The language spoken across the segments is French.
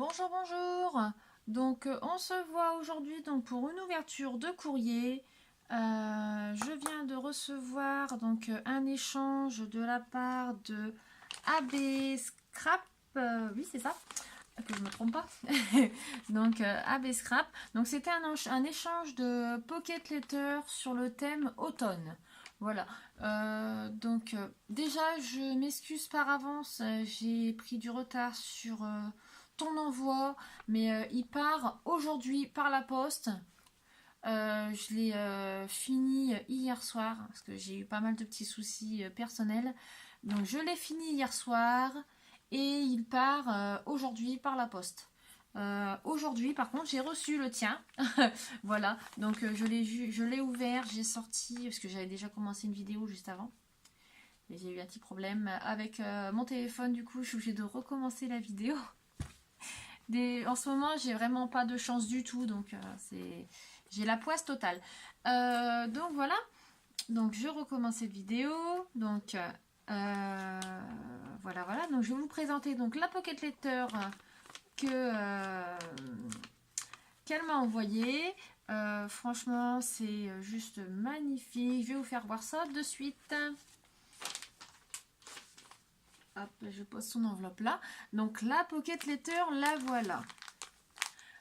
Bonjour, bonjour. Donc, on se voit aujourd'hui donc pour une ouverture de courrier. Je viens de recevoir donc un échange de la part de AB Scrap. Oui, c'est ça, que je me trompe pas. Donc, AB Scrap. Donc, c'était un échange de Pocket Letter sur le thème automne. Voilà. Déjà, je m'excuse par avance. J'ai pris du retard sur ton envoi, mais il part aujourd'hui par la poste. Je l'ai fini hier soir parce que j'ai eu pas mal de petits soucis personnels. Donc je l'ai fini hier soir et il part aujourd'hui par la poste. Aujourd'hui, par contre, j'ai reçu le tien. Voilà, donc je l'ai ouvert, j'ai sorti parce que j'avais déjà commencé une vidéo juste avant. Mais j'ai eu un petit problème avec mon téléphone, du coup, je suis obligée de recommencer la vidéo. En ce moment, j'ai vraiment pas de chance du tout, donc j'ai la poisse totale. Donc voilà, donc je recommence cette vidéo. Donc voilà. Donc je vais vous présenter donc la Pocket Letter qu'elle m'a envoyée. Franchement, c'est juste magnifique. Je vais vous faire voir ça de suite. Hop, je pose son enveloppe là. Donc la Pocket Letter, la voilà.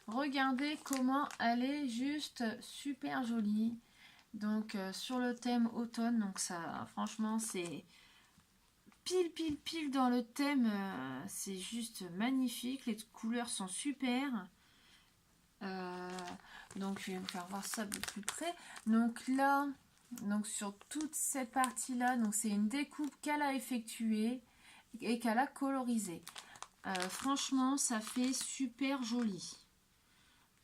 Regardez comment elle est juste super jolie. Donc sur le thème automne, donc ça franchement c'est pile dans le thème, c'est juste magnifique, les couleurs sont super. Donc je vais vous faire voir ça de plus près. Donc là, donc sur toute cette partie là, donc c'est une découpe qu'elle a effectuée et qu'elle a colorisée. Franchement ça fait super joli.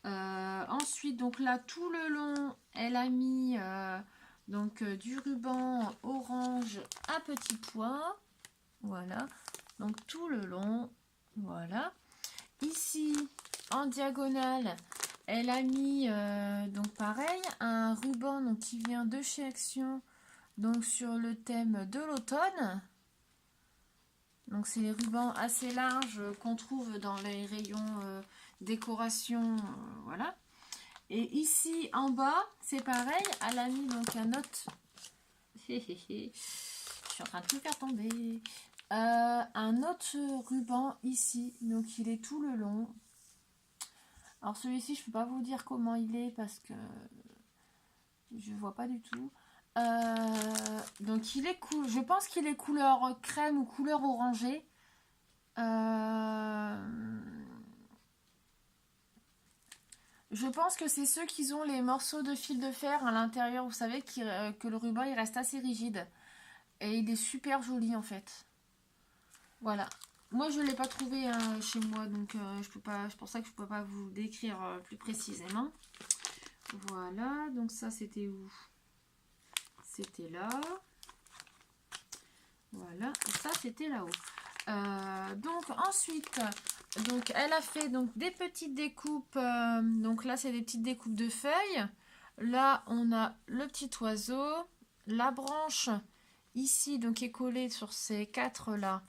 Ensuite, donc là, tout le long, elle a mis du ruban orange à petits pois. Voilà. Donc tout le long. Voilà. Ici, en diagonale, elle a mis, donc pareil, un ruban donc, qui vient de chez Action. Donc sur le thème de l'automne. Donc c'est les rubans assez larges qu'on trouve dans les rayons décoration. Voilà. Et ici en bas, c'est pareil, elle a mis donc un autre. Je suis en train de tout faire tomber. Un autre ruban ici, donc il est tout le long. Alors celui-ci, je ne peux pas vous dire comment il est parce que je vois pas du tout. Donc il est cool. Je pense qu'il est couleur crème ou couleur orangée. Je pense que c'est ceux qui ont les morceaux de fil de fer à l'intérieur, vous savez, que le ruban il reste assez rigide. Et il est super joli en fait. Voilà. Moi je ne l'ai pas trouvé chez moi, donc je peux pas. C'est pour ça que je ne peux pas vous décrire plus précisément. Voilà, donc ça c'était où? C'était là. Voilà, et ça c'était là-haut. Donc ensuite, donc elle a fait donc des petites découpes. Donc là c'est des petites découpes de feuilles. Là on a le petit oiseau, la branche ici donc est collée sur ces quatre là.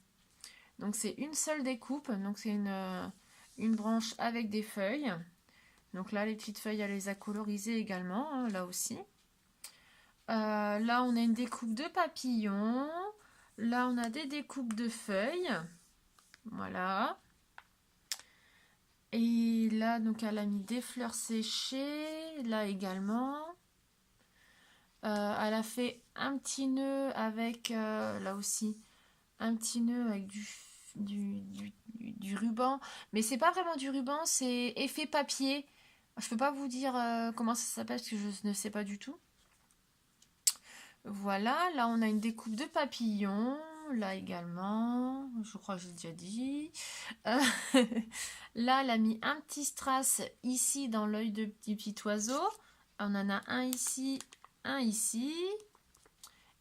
Donc c'est une seule découpe. Donc c'est une branche avec des feuilles. Donc là les petites feuilles elle les a colorisées également, hein, là aussi. Là on a une découpe de papillons. Là, on a des découpes de feuilles. Voilà. Et là, donc, elle a mis des fleurs séchées. Là également. Elle a fait un petit nœud avec, là aussi, un petit nœud avec du ruban. Mais c'est pas vraiment du ruban, c'est effet papier. Je peux pas vous dire comment ça s'appelle parce que je ne sais pas du tout. Voilà, là on a une découpe de papillons, là également, je crois que j'ai déjà dit. Là, elle a mis un petit strass ici dans l'œil du petit oiseau. On en a un ici,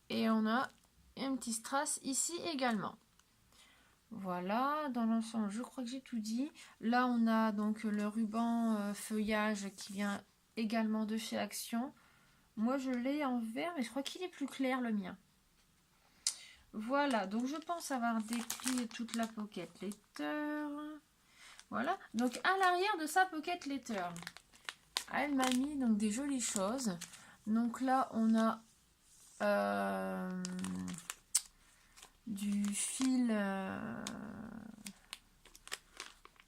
et on a un petit strass ici également. Voilà, dans l'ensemble, je crois que j'ai tout dit. Là, on a donc le ruban feuillage qui vient également de chez Action. Moi, je l'ai en vert, mais je crois qu'il est plus clair, le mien. Voilà, donc je pense avoir décrit toute la Pocket Letter. Voilà, donc à l'arrière de sa pocket letter, elle m'a mis donc des jolies choses. Donc là, on a du fil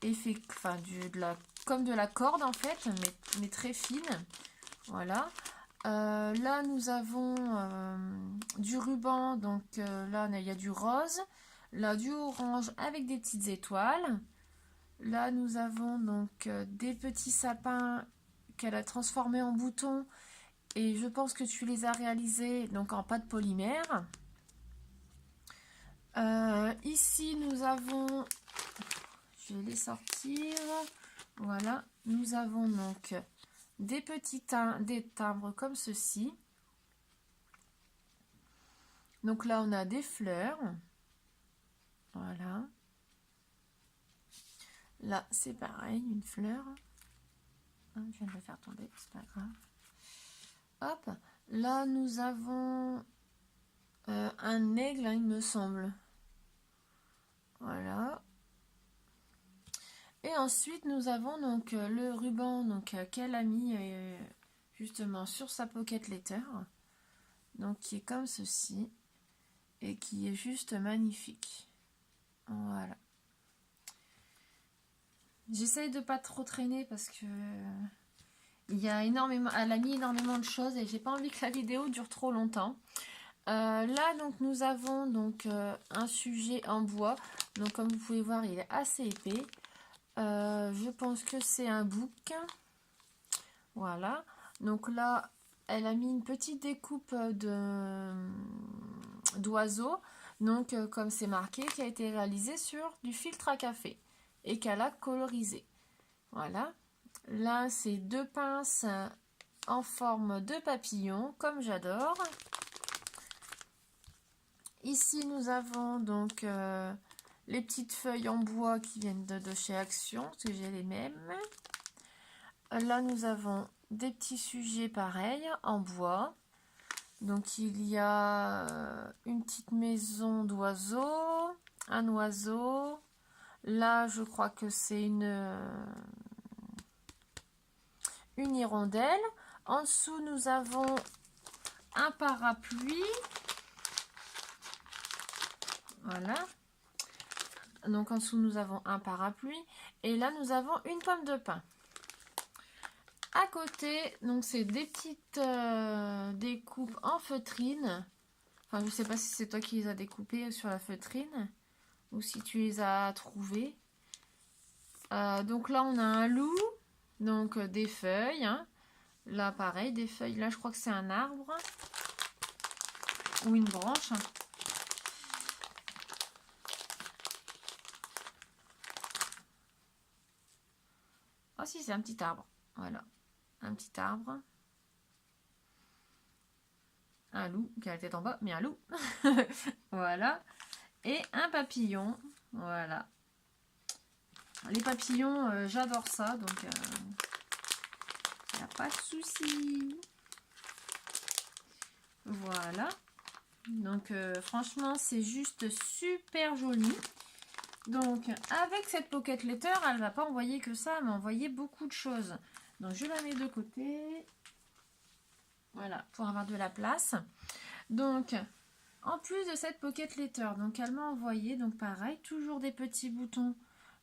enfin comme de la corde en fait, mais très fine. Voilà. Là, nous avons du ruban, donc là, il y a du rose, là, du orange avec des petites étoiles. Là, nous avons donc des petits sapins qu'elle a transformés en boutons et je pense que tu les as réalisés donc en pâte polymère. Ici, nous avons, je vais les sortir, voilà, nous avons donc des petits des timbres comme ceci. Donc là, on a des fleurs, voilà. Là, c'est pareil, une fleur. Je viens de le faire tomber, c'est pas grave. Hop, là, nous avons un aigle, hein, il me semble. Voilà. Et ensuite, nous avons donc le ruban qu'elle a mis justement sur sa pocket letter. Donc, qui est comme ceci. Et qui est juste magnifique. Voilà. J'essaye de pas trop traîner parce que il y a énormément, elle a mis énormément de choses et j'ai pas envie que la vidéo dure trop longtemps. Là donc nous avons donc un sujet en bois. Donc comme vous pouvez voir, il est assez épais. Je pense que c'est un bouc. Voilà. Donc là, elle a mis une petite découpe d'oiseaux. Donc comme c'est marqué, qui a été réalisé sur du filtre à café et qu'elle a colorisé. Voilà. Là, c'est deux pinces en forme de papillon, comme j'adore. Ici, nous avons donc les petites feuilles en bois qui viennent de chez Action, parce que j'ai les mêmes. Là, nous avons des petits sujets pareils en bois. Donc, il y a une petite maison d'oiseaux, un oiseau. Là, je crois que c'est une hirondelle. En dessous, nous avons un parapluie. Voilà. Donc en dessous, nous avons un parapluie. Et là, nous avons une pomme de pin. À côté, donc c'est des petites découpes en feutrine. Enfin, je ne sais pas si c'est toi qui les as découpées sur la feutrine ou si tu les as trouvées. Donc là, on a un loup. Donc des feuilles. Hein. Là, pareil, des feuilles. Là, je crois que c'est un arbre ou une branche. Oh si, c'est un petit arbre. Voilà, un petit arbre. Un loup qui a la tête en bas, mais un loup. Voilà. Et un papillon. Voilà. Les papillons, j'adore ça, donc il n'y a pas de souci. Voilà. Donc franchement, c'est juste super joli. Donc avec cette pocket letter, elle va pas envoyer que ça, elle m'a envoyé beaucoup de choses. Donc je la mets de côté. Voilà, pour avoir de la place. Donc en plus de cette pocket letter, donc elle m'a envoyé, donc pareil, toujours des petits boutons.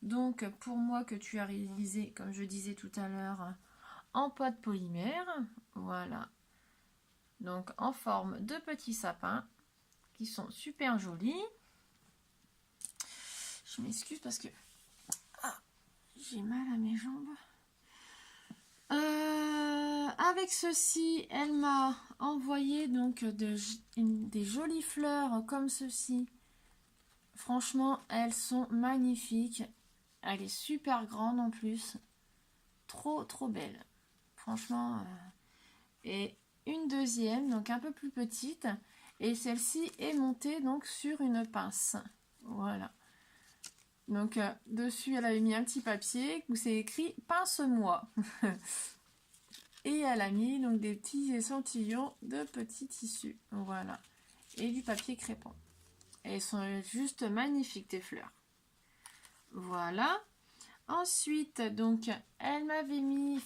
Donc pour moi que tu as réalisé, comme je disais tout à l'heure, en pâte polymère. Voilà. Donc en forme de petits sapins qui sont super jolis. Je m'excuse parce que j'ai mal à mes jambes. Avec ceci, elle m'a envoyé donc des jolies fleurs comme ceci. Franchement, elles sont magnifiques. Elle est super grande en plus. Trop, trop belle. Franchement. Et une deuxième, donc un peu plus petite. Et celle-ci est montée donc sur une pince. Voilà. Donc dessus, elle avait mis un petit papier où c'est écrit « Pince-moi ». Et elle a mis donc des petits échantillons de petits tissus. Voilà. Et du papier crépon. Et elles sont juste magnifiques, tes fleurs. Voilà. Ensuite, donc, elle m'a mis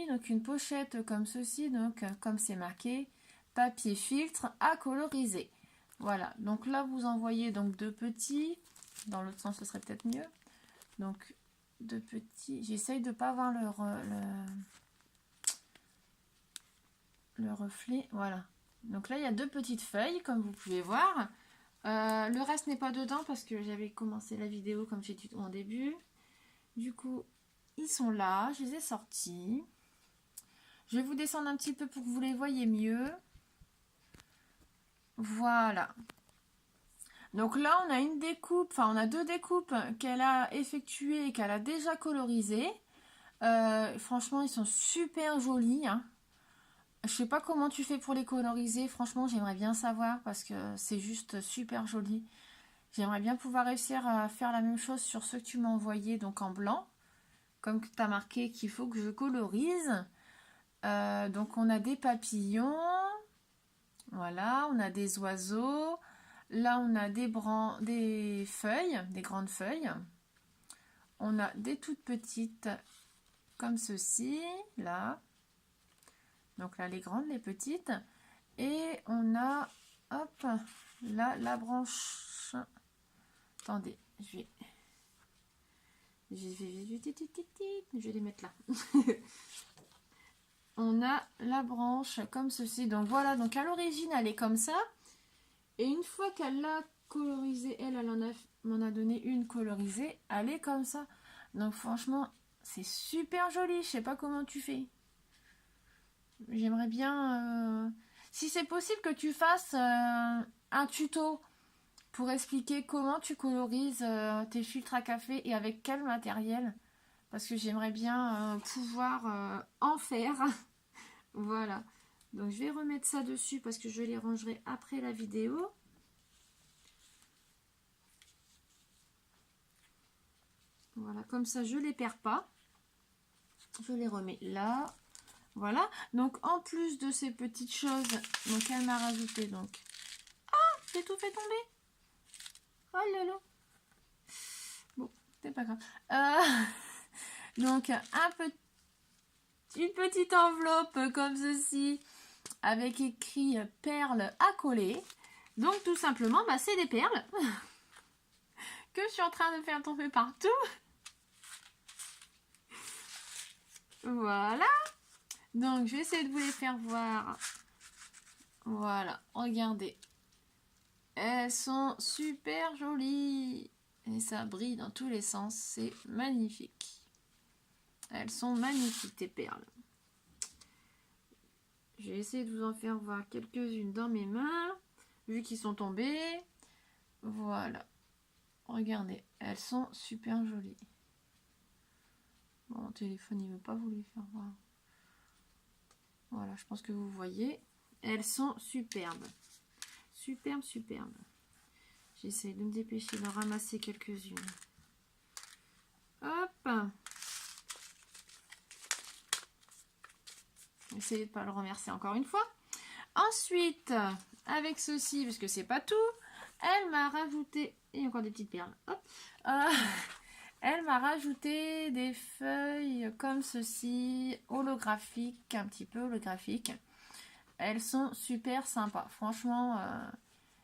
donc une pochette comme ceci, donc comme c'est marqué, papier filtre à coloriser. Voilà, donc là vous en voyez donc deux petits, dans l'autre sens ce serait peut-être mieux. Donc deux petits, j'essaye de ne pas avoir le reflet, voilà. Donc là il y a deux petites feuilles comme vous pouvez voir. Le reste n'est pas dedans parce que j'avais commencé la vidéo comme j'ai dit en début. Du coup, ils sont là, je les ai sortis. Je vais vous descendre un petit peu pour que vous les voyez mieux. Voilà. Donc là, on a une découpe, enfin on a deux découpes qu'elle a effectuées et qu'elle a déjà colorisées. Franchement, ils sont super jolis, hein. Je sais pas comment tu fais pour les coloriser. Franchement, j'aimerais bien savoir parce que c'est juste super joli. J'aimerais bien pouvoir réussir à faire la même chose sur ceux que tu m'as envoyés, donc en blanc. Comme tu as marqué qu'il faut que je colorise. Donc on a des papillons. Voilà, on a des oiseaux. Là, on a des feuilles, des grandes feuilles. On a des toutes petites comme ceci, là. Donc là, les grandes, les petites. Et on a, hop, là, la branche. Attendez, je vais les mettre là. On a la branche comme ceci. Donc voilà, donc à l'origine, elle est comme ça. Et une fois qu'elle l'a colorisée, elle m'en a donné une colorisée, elle est comme ça. Donc franchement, c'est super joli. Je sais pas comment tu fais. J'aimerais bien... Si c'est possible que tu fasses un tuto pour expliquer comment tu colorises tes filtres à café et avec quel matériel. Parce que j'aimerais bien pouvoir en faire. Voilà. Donc je vais remettre ça dessus parce que je les rangerai après la vidéo. Voilà, comme ça je les perds pas. Je les remets là. Voilà. Donc en plus de ces petites choses, donc elle m'a rajouté donc. Ah, j'ai tout fait tomber. Oh là là. Bon, c'est pas grave. Donc une petite enveloppe comme ceci avec écrit perles à coller. Donc tout simplement, bah, c'est des perles que je suis en train de faire tomber partout. Voilà. Donc je vais essayer de vous les faire voir. Voilà, regardez. Elles sont super jolies. Et ça brille dans tous les sens. C'est magnifique. Elles sont magnifiques, tes perles. Je vais essayer de vous en faire voir quelques-unes dans mes mains. Vu qu'ils sont tombés. Voilà. Regardez, elles sont super jolies. Bon, mon téléphone, il ne veut pas vous les faire voir. Voilà, je pense que vous voyez. Elles sont superbes. Superbes, superbes. J'essaie de me dépêcher de ramasser quelques-unes. Hop. Essayez de ne pas le remercier encore une fois. Ensuite, avec ceci, parce que c'est pas tout, elle m'a rajouté... Et encore des petites perles. Hop. Elle m'a rajouté des feuilles comme ceci, holographiques, un petit peu holographiques. Elles sont super sympas. Franchement,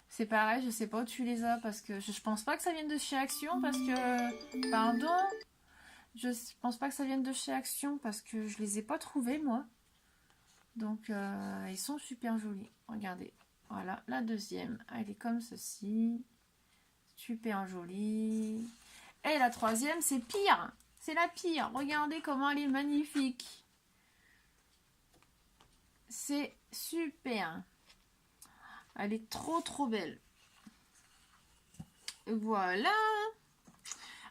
c'est pareil, je sais pas où tu les as parce que je pense pas que ça vienne de chez Action parce que... Pardon. Je pense pas que ça vienne de chez Action parce que je les ai pas trouvées moi. Donc, ils sont super jolis. Regardez. Voilà, la deuxième. Elle est comme ceci. Super jolie. Et la troisième, c'est pire. C'est la pire. Regardez comment elle est magnifique. C'est super. Elle est trop trop belle. Voilà.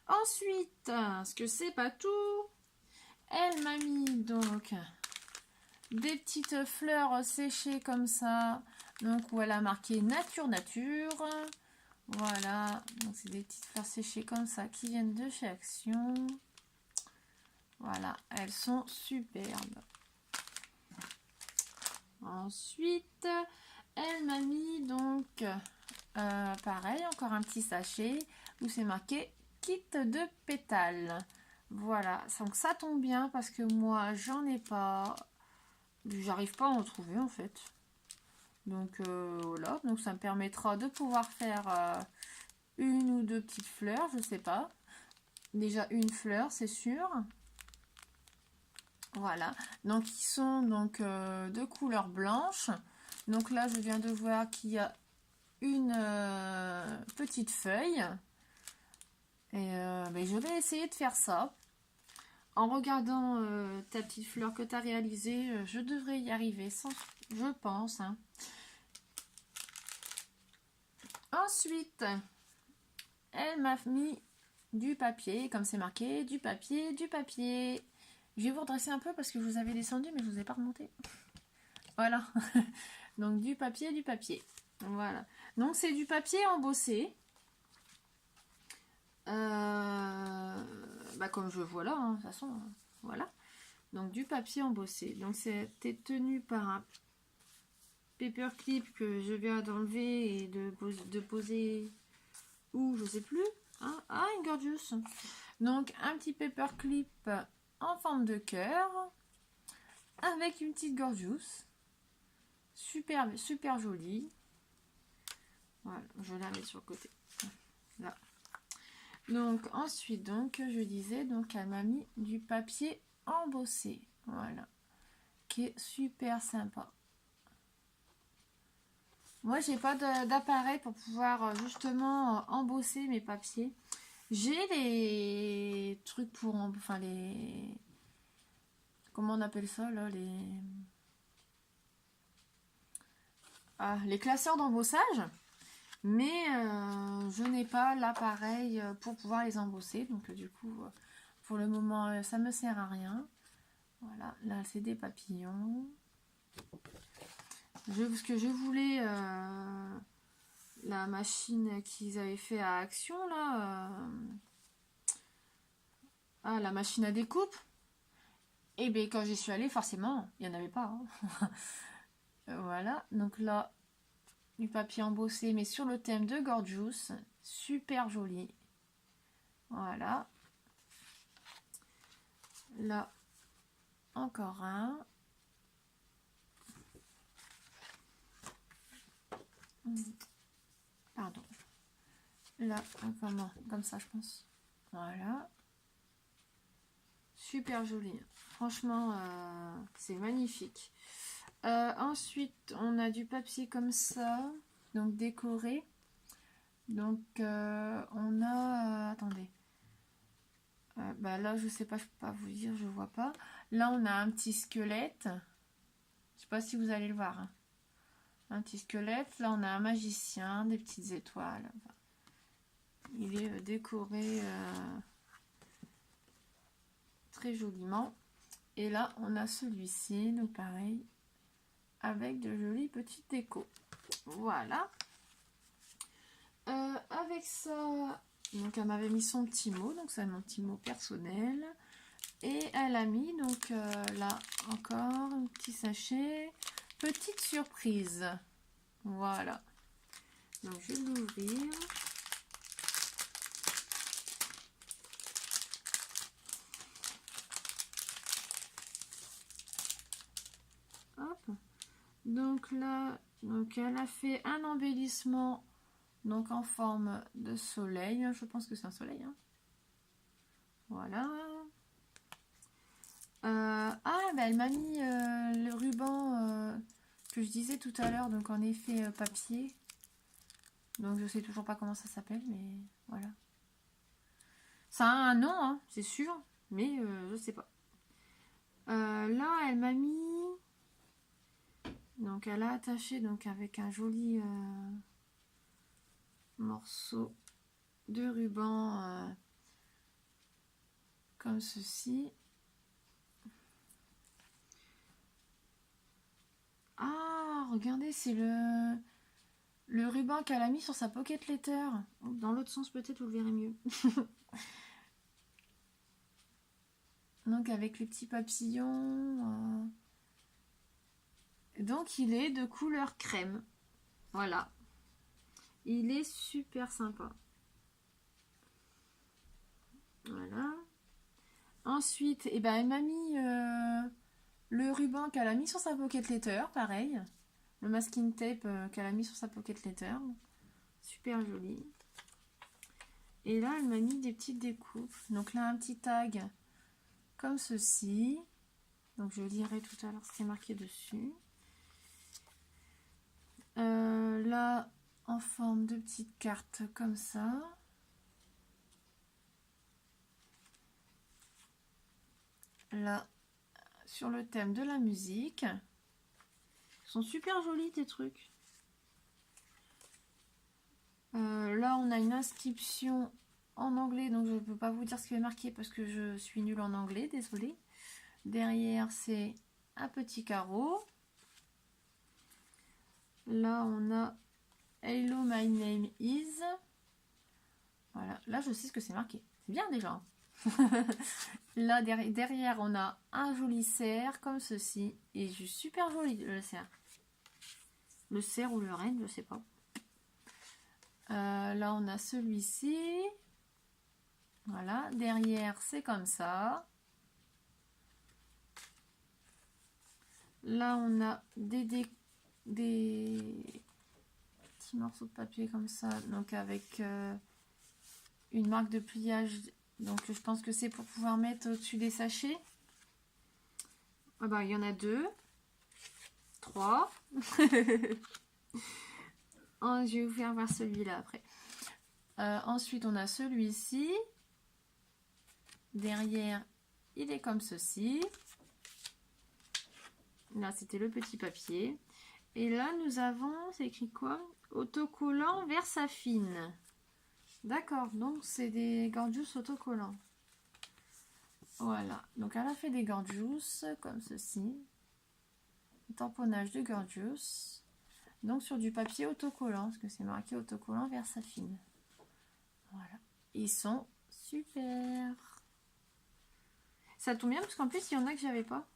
Ensuite, ce que c'est pas tout, elle m'a mis donc des petites fleurs séchées comme ça. Donc où elle a marqué nature nature. Voilà, donc c'est des petites fleurs séchées comme ça qui viennent de chez Action. Voilà, elles sont superbes. Ensuite, elle m'a mis donc, pareil, encore un petit sachet où c'est marqué kit de pétales. Voilà, donc ça tombe bien parce que moi j'en ai pas, j'arrive pas à en trouver en fait. Donc voilà, donc ça me permettra de pouvoir faire une ou deux petites fleurs, je sais pas. Déjà une fleur, c'est sûr. Voilà, donc ils sont donc de couleur blanche. Donc là, je viens de voir qu'il y a une petite feuille. Et ben, je vais essayer de faire ça. En regardant ta petite fleur que tu as réalisée, je devrais y arriver, sans, je pense. Hein. Ensuite, elle m'a mis du papier, comme c'est marqué, du papier, du papier. Je vais vous redresser un peu parce que je vous avais descendu, mais je ne vous ai pas remonté. Voilà. Donc du papier, du papier. Voilà. Donc c'est du papier embossé. Bah comme je vois là, hein, de toute façon, voilà. Donc du papier embossé. Donc c'était tenu par un paperclip que je viens d'enlever et de poser où je sais plus. Hein. Ah, une gorgeous. Donc un petit paperclip en forme de cœur avec une petite gorgeous. Super, super jolie. Voilà, je la mets sur le côté. Là. Donc ensuite, donc je disais, donc elle m'a mis du papier embossé. Voilà. Qui est super sympa. Moi, j'ai pas d'appareil pour pouvoir justement embosser mes papiers. J'ai les trucs pour... Enfin, les... Comment on appelle ça, là? Les classeurs d'embossage. Mais je n'ai pas l'appareil pour pouvoir les embosser. Donc, du coup, pour le moment, ça me sert à rien. Voilà, là, c'est des papillons. Parce que je voulais la machine qu'ils avaient fait à Action, là. La machine à découpe. Et bien, quand j'y suis allée, forcément, il n'y en avait pas. Hein. Voilà, donc là, du papier embossé, mais sur le thème de Gorgeous. Super joli. Voilà. Là, encore un. Pardon. Là, comme ça, je pense. Voilà. Super joli. Franchement, c'est magnifique. Ensuite, on a du papier comme ça, donc décoré. Donc, on a... attendez. Bah là, je sais pas, je peux pas vous dire, je vois pas. Là, on a un petit squelette. Je sais pas si vous allez le voir. Hein. Un petit squelette. Là, on a un magicien, des petites étoiles. Enfin, il est décoré très joliment. Et là, on a celui-ci, donc pareil, avec de jolies petites décos. Voilà. Avec ça, donc elle m'avait mis son petit mot, donc c'est mon petit mot personnel. Et elle a mis, donc là encore, un petit sachet, petite surprise. Voilà. Donc je vais l'ouvrir. Hop. Donc là, donc elle a fait un embellissement donc en forme de soleil. Je pense que c'est un soleil. Hein. Voilà. Ben elle m'a mis le ruban que je disais tout à l'heure, donc en effet papier. Donc je sais toujours pas comment ça s'appelle, mais voilà. Ça a un nom, hein, c'est sûr, mais je sais pas. Là, elle m'a mis... Donc elle a attaché donc avec un joli morceau de ruban comme ceci. Ah, regardez, c'est le ruban qu'elle a mis sur sa pocket letter. Dans l'autre sens, peut-être, vous le verrez mieux. Donc, avec les petits papillons. Donc, il est de couleur crème. Voilà. Il est super sympa. Voilà. Ensuite, eh ben, elle m'a mis le ruban qu'elle a mis sur sa pocket letter, pareil. Le masking tape qu'elle a mis sur sa pocket letter. Super joli. Et là, elle m'a mis des petites découpes. Donc là, un petit tag comme ceci. Donc je lirai tout à l'heure ce qui est marqué dessus. Là, en forme de petites cartes comme ça. Là, sur le thème de la musique. Ils sont super jolis tes trucs. Là, on a une inscription en anglais, donc je ne peux pas vous dire ce qui est marqué parce que je suis nulle en anglais, désolée. Derrière, c'est un petit carreau. Là, on a Hello, my name is. Voilà, là, je sais ce que c'est marqué. C'est bien déjà. Là, derrière, on a un joli cerf comme ceci. Et super joli le cerf. Le cerf ou le renne, je sais pas. Là, on a celui-ci. Voilà, derrière, c'est comme ça. Là, on a des petits morceaux de papier comme ça, donc avec une marque de pliage. Donc, je pense que c'est pour pouvoir mettre au-dessus des sachets. Ah bah, il y en a 2, 3. Oh, je vais vous faire voir celui-là après. Ensuite, on a celui-ci. Derrière, il est comme ceci. Là, c'était le petit papier. Et là, nous avons, c'est écrit quoi? Autocollant Versafine. D'accord, donc c'est des gorgeous autocollants. Voilà, donc elle a fait des gorgeous comme ceci. Tamponnage de gorgeous. Donc sur du papier autocollant, parce que c'est marqué autocollant Versafine. Voilà, ils sont super. Ça tombe bien parce qu'en plus, il y en a que j'avais pas.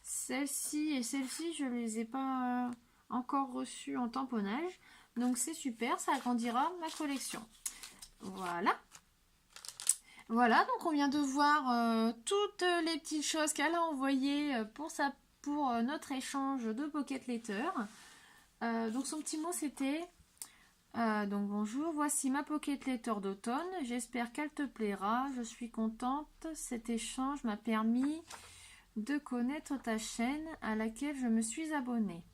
Celle-ci et celle-ci, je les ai pas encore reçues en tamponnage. Donc c'est super, ça agrandira ma collection. Voilà. Voilà, donc on vient de voir toutes les petites choses qu'elle a envoyées pour notre échange de Pocket Letter. Donc son petit mot c'était donc bonjour, voici ma Pocket Letter d'automne. J'espère qu'elle te plaira. Je suis contente. Cet échange m'a permis de connaître ta chaîne à laquelle je me suis abonnée.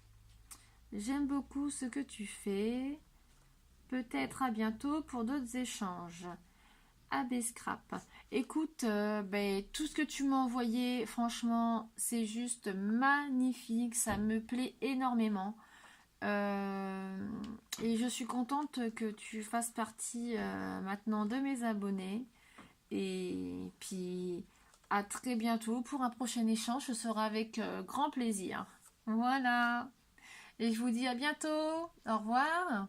J'aime beaucoup ce que tu fais. Peut-être à bientôt pour d'autres échanges. AB Scrap. Écoute, tout ce que tu m'as envoyé, franchement, c'est juste magnifique. Ça me plaît énormément. Et je suis contente que tu fasses partie maintenant de mes abonnés. Et puis, à très bientôt pour un prochain échange. Ce sera avec grand plaisir. Voilà. Et je vous dis à bientôt. Au revoir.